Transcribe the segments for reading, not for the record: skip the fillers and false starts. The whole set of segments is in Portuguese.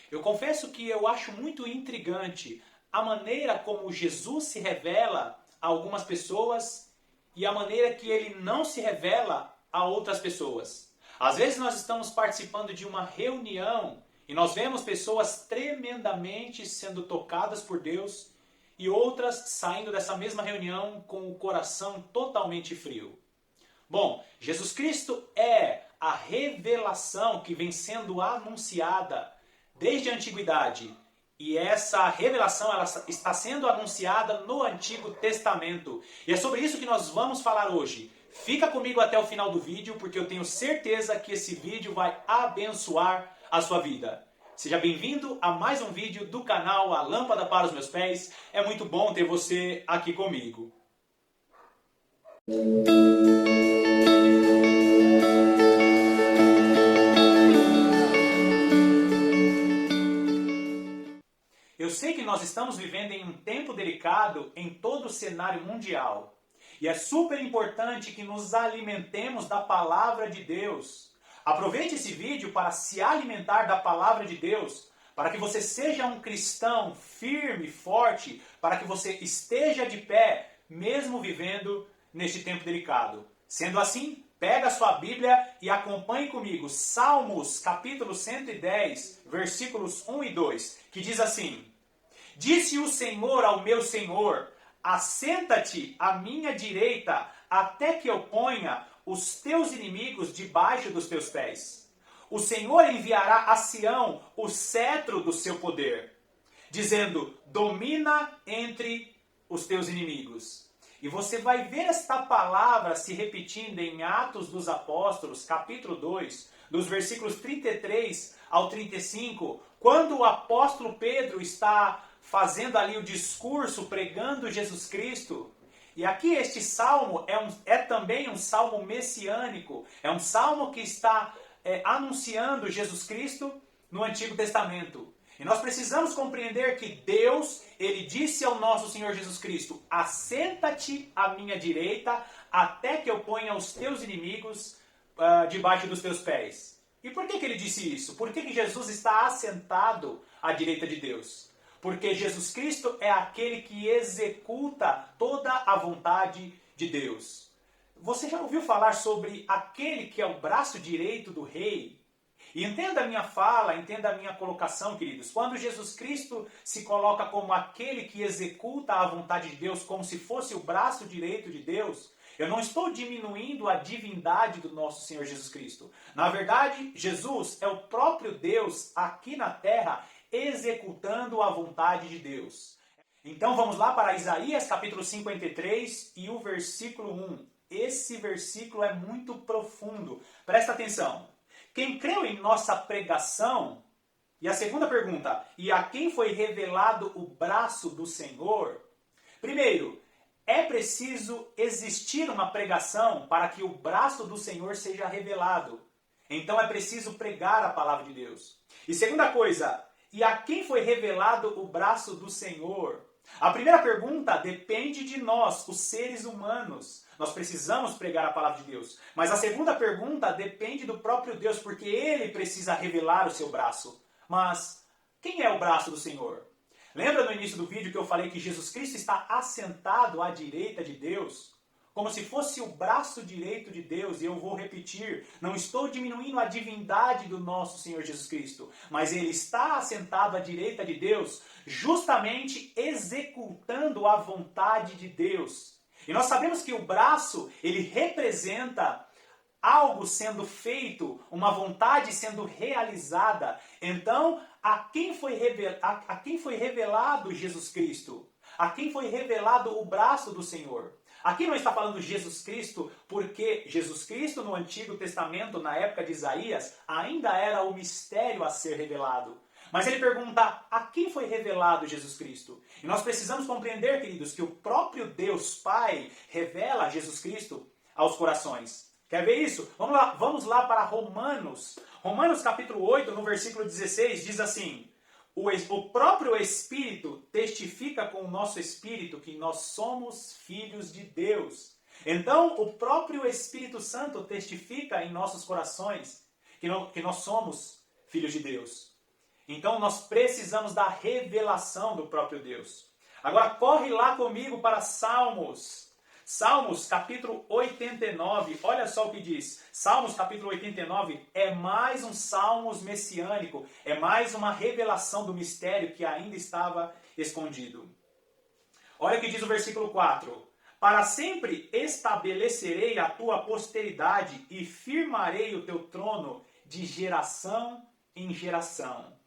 Eu confesso que eu acho muito intrigante a maneira como Jesus se revela a algumas pessoas e a maneira que ele não se revela a outras pessoas. Às vezes nós estamos participando de uma reunião e nós vemos pessoas tremendamente sendo tocadas por Deus e outras saindo dessa mesma reunião com o coração totalmente frio. Bom, Jesus Cristo é a revelação que vem sendo anunciada desde a antiguidade. E essa revelação ela está sendo anunciada no Antigo Testamento. E é sobre isso que nós vamos falar hoje. Fica comigo até o final do vídeo, porque eu tenho certeza que esse vídeo vai abençoar a sua vida. Seja bem-vindo a mais um vídeo do canal A Lâmpada para os Meus Pés. É muito bom ter você aqui comigo. Eu sei que nós estamos vivendo em um tempo delicado em todo o cenário mundial. E é super importante que nos alimentemos da palavra de Deus. Aproveite esse vídeo para se alimentar da palavra de Deus, para que você seja um cristão firme, forte, para que você esteja de pé, mesmo vivendo neste tempo delicado. Sendo assim, pega a sua Bíblia e acompanhe comigo Salmos, capítulo 110, versículos 1 e 2, que diz assim: Disse o Senhor ao meu Senhor, assenta-te à minha direita, até que eu ponha os teus inimigos debaixo dos teus pés. O Senhor enviará a Sião o cetro do seu poder, dizendo, domina entre os teus inimigos. E você vai ver esta palavra se repetindo em Atos dos Apóstolos, capítulo 2, dos versículos 33 ao 35, quando o apóstolo Pedro está fazendo ali o discurso, pregando Jesus Cristo. E aqui este salmo é também um salmo messiânico, é um salmo que está anunciando Jesus Cristo no Antigo Testamento. E nós precisamos compreender que Deus, ele disse ao nosso Senhor Jesus Cristo, assenta-te à minha direita, até que eu ponha os teus inimigos debaixo dos teus pés. E por que ele disse isso? Por que Jesus está assentado à direita de Deus? Porque Jesus Cristo é aquele que executa toda a vontade de Deus. Você já ouviu falar sobre aquele que é o braço direito do rei? E entenda a minha fala, entenda a minha colocação, queridos. Quando Jesus Cristo se coloca como aquele que executa a vontade de Deus, como se fosse o braço direito de Deus, eu não estou diminuindo a divindade do nosso Senhor Jesus Cristo. Na verdade, Jesus é o próprio Deus aqui na terra, executando a vontade de Deus. Então vamos lá para Isaías capítulo 53 e o versículo 1. Esse versículo é muito profundo. Presta atenção. Quem creu em nossa pregação, e a segunda pergunta, e a quem foi revelado o braço do Senhor? Primeiro, é preciso existir uma pregação para que o braço do Senhor seja revelado. Então é preciso pregar a palavra de Deus. E segunda coisa, e a quem foi revelado o braço do Senhor? A primeira pergunta depende de nós, os seres humanos. Nós precisamos pregar a palavra de Deus. Mas a segunda pergunta depende do próprio Deus, porque Ele precisa revelar o seu braço. Mas quem é o braço do Senhor? Lembra no início do vídeo que eu falei que Jesus Cristo está assentado à direita de Deus? Como se fosse o braço direito de Deus, e eu vou repetir, não estou diminuindo a divindade do nosso Senhor Jesus Cristo, mas Ele está assentado à direita de Deus, justamente executando a vontade de Deus. E nós sabemos que o braço, ele representa algo sendo feito, uma vontade sendo realizada. Então, a quem foi revelado Jesus Cristo? A quem foi revelado o braço do Senhor? Aqui não está falando Jesus Cristo, porque Jesus Cristo no Antigo Testamento, na época de Isaías, ainda era o mistério a ser revelado. Mas ele pergunta, a quem foi revelado Jesus Cristo? E nós precisamos compreender, queridos, que o próprio Deus Pai revela Jesus Cristo aos corações. Quer ver isso? Vamos lá para Romanos. Romanos capítulo 8, no versículo 16, diz assim, o próprio Espírito testifica com o nosso Espírito que nós somos filhos de Deus. Então, o próprio Espírito Santo testifica em nossos corações que nós somos filhos de Deus. Então nós precisamos da revelação do próprio Deus. Agora corre lá comigo para Salmos. Salmos capítulo 89, olha só o que diz. Salmos capítulo 89 é mais um Salmos messiânico, é mais uma revelação do mistério que ainda estava escondido. Olha o que diz o versículo 4. Para sempre estabelecerei a tua posteridade e firmarei o teu trono de geração em geração.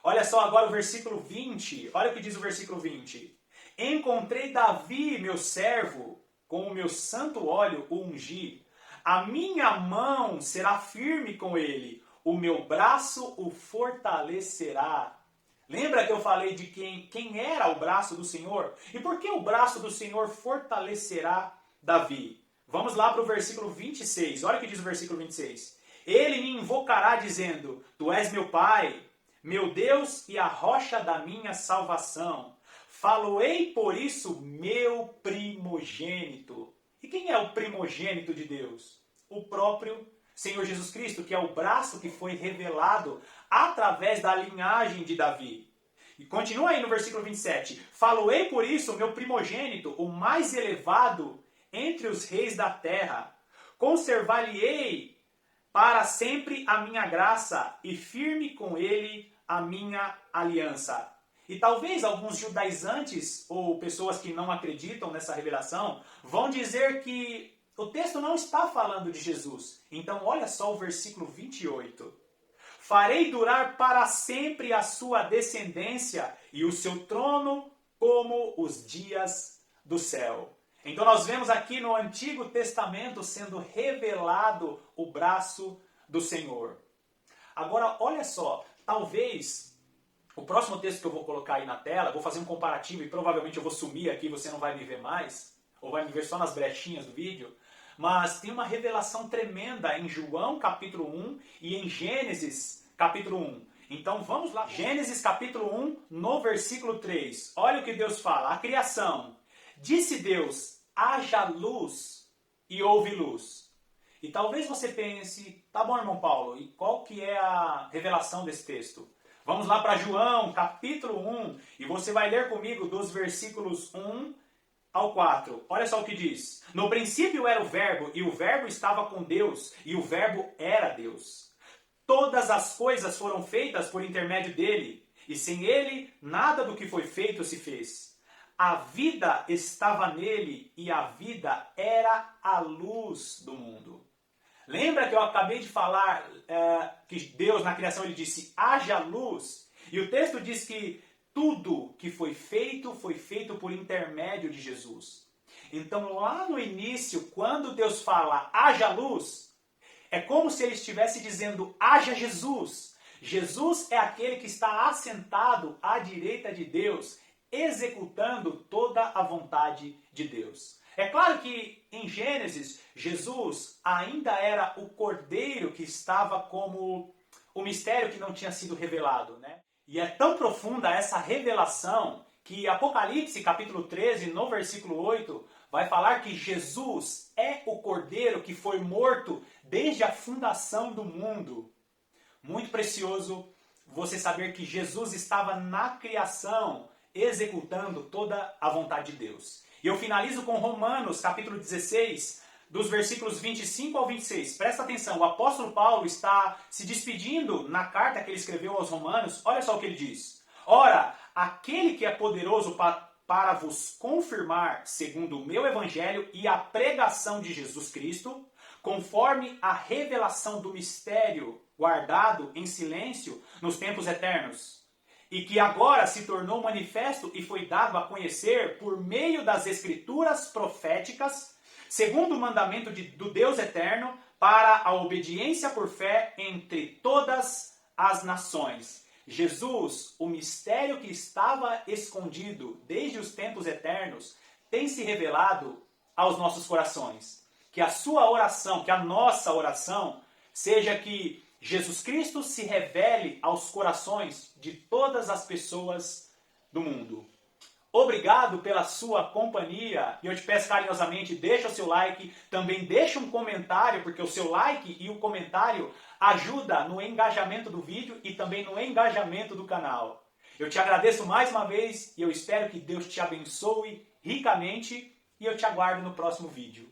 Olha só agora o versículo 20. Olha o que diz o versículo 20. Encontrei Davi, meu servo, com o meu santo óleo o ungi. A minha mão será firme com ele, o meu braço o fortalecerá. Lembra que eu falei de quem era o braço do Senhor? E por que o braço do Senhor fortalecerá Davi? Vamos lá para o versículo 26. Olha o que diz o versículo 26. Ele me invocará dizendo, tu és meu pai, meu Deus e a rocha da minha salvação. Faloei por isso meu primogênito. E quem é o primogênito de Deus? O próprio Senhor Jesus Cristo, que é o braço que foi revelado através da linhagem de Davi. E continua aí no versículo 27. Faloei por isso o meu primogênito, o mais elevado entre os reis da terra. Conservar-lhe-ei para sempre a minha graça e firme com ele a minha aliança. E talvez alguns judaizantes ou pessoas que não acreditam nessa revelação vão dizer que o texto não está falando de Jesus. Então olha só o versículo 28. Farei durar para sempre a sua descendência e o seu trono como os dias do céu. Então nós vemos aqui no Antigo Testamento sendo revelado o braço do Senhor. Agora olha só, talvez o próximo texto que eu vou colocar aí na tela, vou fazer um comparativo e provavelmente eu vou sumir aqui, você não vai me ver mais, ou vai me ver só nas brechinhas do vídeo, mas tem uma revelação tremenda em João capítulo 1 e em Gênesis capítulo 1. Então vamos lá, Gênesis capítulo 1, no versículo 3. Olha o que Deus fala, a criação. Disse Deus, haja luz e houve luz. E talvez você pense, tá bom, irmão Paulo, e qual que é a revelação desse texto? Vamos lá para João, capítulo 1, e você vai ler comigo dos versículos 1 ao 4. Olha só o que diz. No princípio era o verbo, e o verbo estava com Deus, e o verbo era Deus. Todas as coisas foram feitas por intermédio dele, e sem ele, nada do que foi feito se fez. A vida estava nele, e a vida era a luz do mundo. Lembra que eu acabei de falar que Deus na criação ele disse, haja luz? E o texto diz que tudo que foi feito por intermédio de Jesus. Então lá no início, quando Deus fala, haja luz, é como se ele estivesse dizendo, haja Jesus. Jesus é aquele que está assentado à direita de Deus, executando toda a vontade de Deus. É claro que em Gênesis, Jesus ainda era o cordeiro que estava como o mistério que não tinha sido revelado, né? E é tão profunda essa revelação que Apocalipse capítulo 13, no versículo 8, vai falar que Jesus é o cordeiro que foi morto desde a fundação do mundo. Muito precioso você saber que Jesus estava na criação, executando toda a vontade de Deus. E eu finalizo com Romanos, capítulo 16, dos versículos 25 ao 26. Presta atenção, o apóstolo Paulo está se despedindo na carta que ele escreveu aos Romanos. Olha só o que ele diz. Ora, aquele que é poderoso para vos confirmar, segundo o meu evangelho e a pregação de Jesus Cristo, conforme a revelação do mistério guardado em silêncio nos tempos eternos, e que agora se tornou manifesto e foi dado a conhecer por meio das escrituras proféticas, segundo o mandamento do Deus eterno, para a obediência por fé entre todas as nações. Jesus, o mistério que estava escondido desde os tempos eternos, tem se revelado aos nossos corações. Que a sua oração, que a nossa oração, seja que Jesus Cristo se revele aos corações de todas as pessoas do mundo. Obrigado pela sua companhia e eu te peço carinhosamente, deixa o seu like, também deixa um comentário, porque o seu like e o comentário ajuda no engajamento do vídeo e também no engajamento do canal. Eu te agradeço mais uma vez e eu espero que Deus te abençoe ricamente e eu te aguardo no próximo vídeo.